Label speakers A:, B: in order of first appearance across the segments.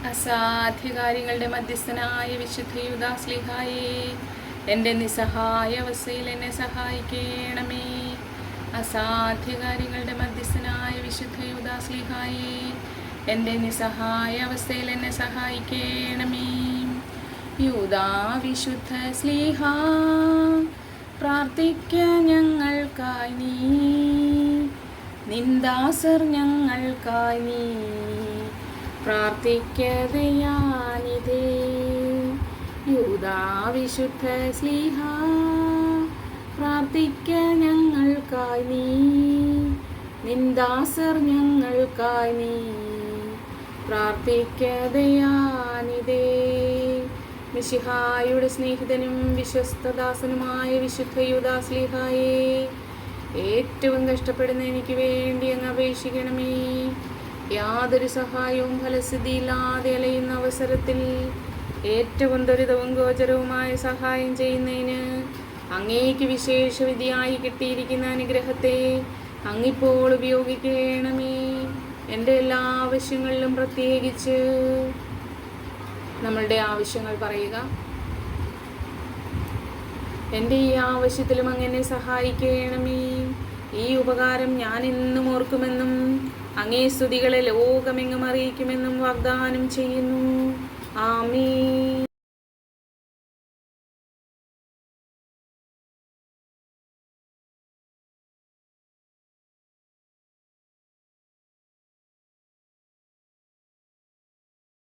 A: അസാധ്യകാര്യങ്ങളുടെ മധ്യസ്ഥനായ വിശുദ്ധ യൂദാസ്ലീഹായേ, എൻ്റെ നിസ്സഹായ അവസ്ഥയിൽ എന്നെ സഹായിക്കണമേ. അസാധ്യകാര്യങ്ങളുടെ മധ്യസ്ഥനായ വിശുദ്ധ യൂദാസ്ലീഹായേ, എൻ്റെ നിസ്സഹായ അവസ്ഥയിൽ എന്നെ സഹായിക്കണമേ. യൂദാ വിശുദ്ധ സ്ലീഹാ, പ്രാർത്ഥിക്ക ഞങ്ങൾക്കായി നീ, നിന്ദാസർ ഞങ്ങൾക്കായി നീ പ്രാർത്ഥിക്കതയാനിതേ. യൂദാ വിശുദ്ധ സ്ലീഹാ, പ്രാർത്ഥിക്ക ഞങ്ങൾക്കായി നീ, നിന്ദാസർ ഞങ്ങൾക്കായി നീ പ്രാർത്ഥിക്കതയാനിതേ. മിശിഹായുടെ സ്നേഹിതനും വിശ്വസ്തദാസനുമായ വിശുദ്ധ യൂദാസ്ലീഹായേ, ഏറ്റവും കഷ്ടപ്പെടുന്ന എനിക്ക് വേണ്ടി അങ്ങ് അപേക്ഷിക്കണമേ. യാതൊരു സഹായവും ഫലസിദ്ധിയില്ലാതെ അലയുന്ന അവസരത്തിൽ ഏറ്റവും ത്വരിതവും ഗോചരവുമായ സഹായം ചെയ്യുന്നതിന് അങ്ങേക്ക് വിശേഷ വിധിയായി കിട്ടിയിരിക്കുന്ന അനുഗ്രഹത്തെ അങ്ങിപ്പോൾ ഉപയോഗിക്കണമേ. എൻ്റെ എല്ലാ ആവശ്യങ്ങളിലും പ്രത്യേകിച്ച് നമ്മളുടെ ആവശ്യങ്ങൾ പറയുക. എൻ്റെ ഈ ആവശ്യത്തിലും അങ്ങനെ സഹായിക്കണമേ. ഈ ഉപകാരം ഞാൻ എന്നും ഓർക്കുമെന്നും അങ്ങേ സ്തുതികളെ ലോകമെങ്ങും അറിയിക്കുമെന്നും വാഗ്ദാനം ചെയ്യുന്നു. ആമേൻ.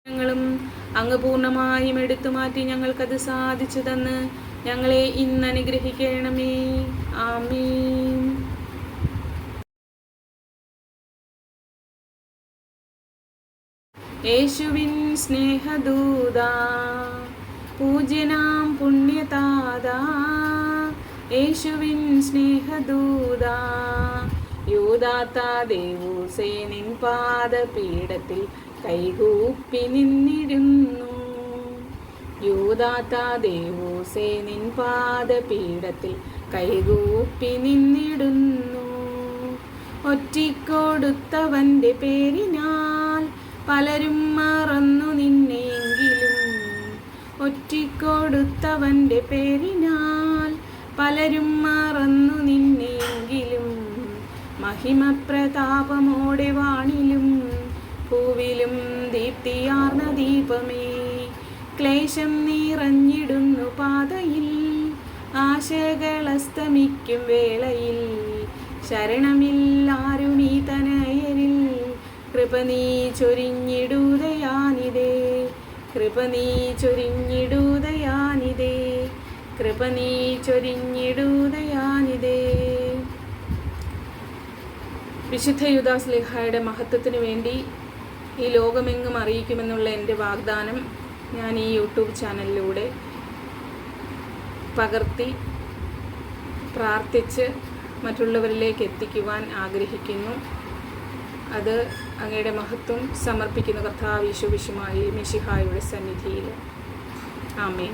A: ഞങ്ങളും അങ്ങ് പൂർണ്ണമായും എടുത്തു മാറ്റി ഞങ്ങൾക്കത് സാധിച്ചു തന്ന് ഞങ്ങളെ ഇന്ന് അനുഗ്രഹിക്കണമേ. ആമേൻ. യേശുവിൻ സ്നേഹദൂതാ, പൂജ്യനാം പുണ്യതാതാ, യേശുവിൻ സ്നേഹദൂതാ, യൂദാത്താ ദേവൂസേ നിൻ പാദപീഠത്തിൽ കൈകൂപ്പി നിന്നിടുന്നു. യൂദാത്താ ദേവൂസേ നിൻ പാദപീഠത്തിൽ കൈകൂപ്പി നിന്നിടുന്നു. ഒറ്റിക്കൊടുത്തവൻ്റെ പേരിനാൽ പലരും മറന്നു നിന്നെങ്കിലും, ഒറ്റിക്കൊടുത്തവൻ്റെ പേരിനാൽ പലരും മറന്നു നിന്നെങ്കിലും, മഹിമപ്രതാപമോടെ വാണിലും പൂവിലും ദീപ്തിയാർന്ന ദീപമേ, ക്ലേശം നിറഞ്ഞിടുന്നു പാതയിൽ, ആശകളസ്തമിക്കും വേളയിൽ, ശരണമില്ലാരുണീ തനയരിൽ കൃപ നീ ചൊരിഞ്ഞിടുതയാനിതേ, കൃപ നീ ചൊരിഞ്ഞിടുതയാനിതേ, കൃപ നീ ചൊരിഞ്ഞിടുതയാനിതേ. വിശുദ്ധ യൂദാസ്ലീഹായുടെ മഹത്വത്തിനു വേണ്ടി ഈ ലോകമെങ്ങും അറിയിക്കുമെന്നുള്ള എൻ്റെ വാഗ്ദാനം ഞാൻ ഈ യൂട്യൂബ് ചാനലിലൂടെ പകർത്തി പ്രാർത്ഥിച്ച് മറ്റുള്ളവരിലേക്ക് എത്തിക്കുവാൻ ആഗ്രഹിക്കുന്നു. അത് അങ്ങയുടെ മഹത്വം സമർപ്പിക്കുന്ന കർത്താവ് യേശു മിശിഹായുടെ സന്നിധിയിൽ. ആമേൻ.